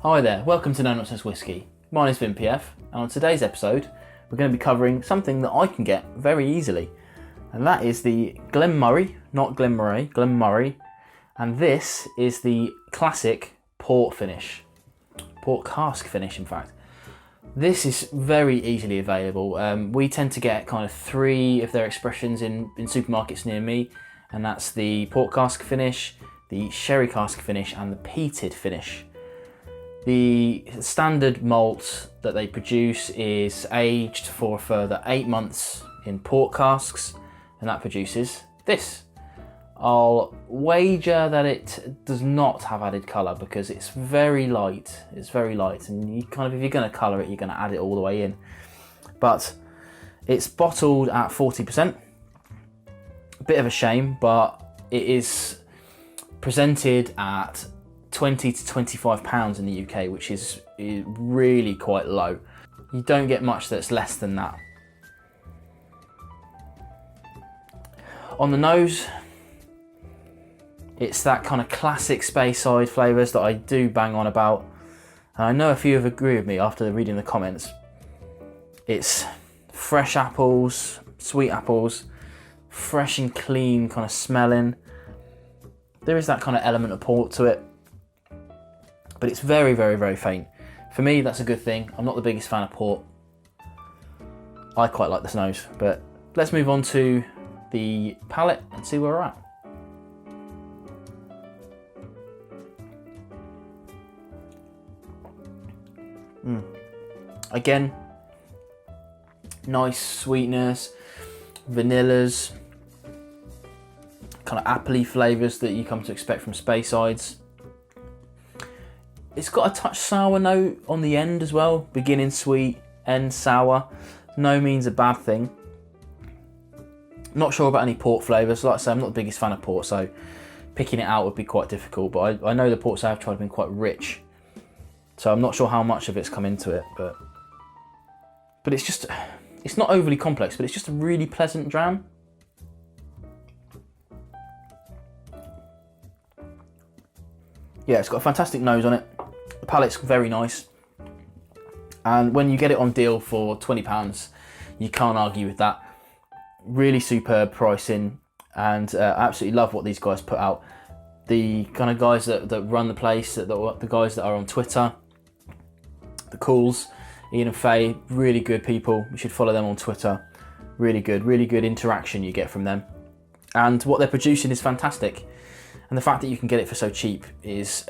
Hi there, welcome to Nonsense Whisky. My name's VinPF, and on today's episode we're going to be covering something that I can get very easily, and that is the Glen Moray, not Glen Moray, Glen Moray, and this is the classic port finish, port cask finish in fact. This is very easily available. We tend to get kind of three of their expressions in supermarkets near me, and that's the port cask finish, the sherry cask finish, and the peated finish. The standard malt that they produce is aged for a further 8 months in port casks, and that produces this. I'll wager that it does not have added colour because it's very light. It's very light, and you kind of, if you're going to colour it, you're going to add it all the way in. But it's bottled at 40%. A bit of a shame, but it is presented at £20 to £25 in the UK, which is really quite low. You don't get much that's less than that. On the nose, it's that kind of classic Speyside flavours that I do bang on about, and I know a few have agreed with me after reading the comments. It's fresh apples, sweet apples, fresh and clean kind of smelling. There is that kind of element of port to it, but it's very, very, very faint. For me, that's a good thing. I'm not the biggest fan of port. I quite like this nose, but let's move on to the palate and see where we're at. Again, nice sweetness, vanillas, kind of appley flavours that you come to expect from Speysides. It's got a touch sour note on the end as well, beginning sweet, end sour. No means a bad thing. Not sure about any port flavours. Like I say, I'm not the biggest fan of port, so picking it out would be quite difficult, but I know the ports I've tried have been quite rich, so I'm not sure how much of it's come into it, but it's not overly complex, but it's just a really pleasant dram. Yeah, it's got a fantastic nose on it. The palate's very nice, and when you get it on deal for £20, you can't argue with that. Really superb pricing, and absolutely love what these guys put out. The kind of guys that run the place, the guys that are on Twitter, the Cools, Ian and Faye, really good people. You should follow them on Twitter. Really good interaction you get from them. And what they're producing is fantastic. And the fact that you can get it for so cheap is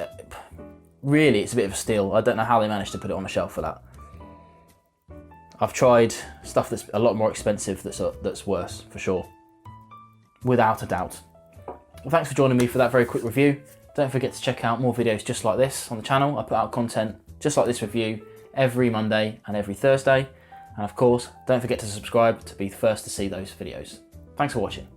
really, it's a bit of a steal. I don't know how they managed to put it on the shelf for that. I've tried stuff that's a lot more expensive that's worse, for sure. Without a doubt. Well, thanks for joining me for that very quick review. Don't forget to check out more videos just like this on the channel. I put out content just like this review every Monday and every Thursday. And of course, don't forget to subscribe to be the first to see those videos. Thanks for watching.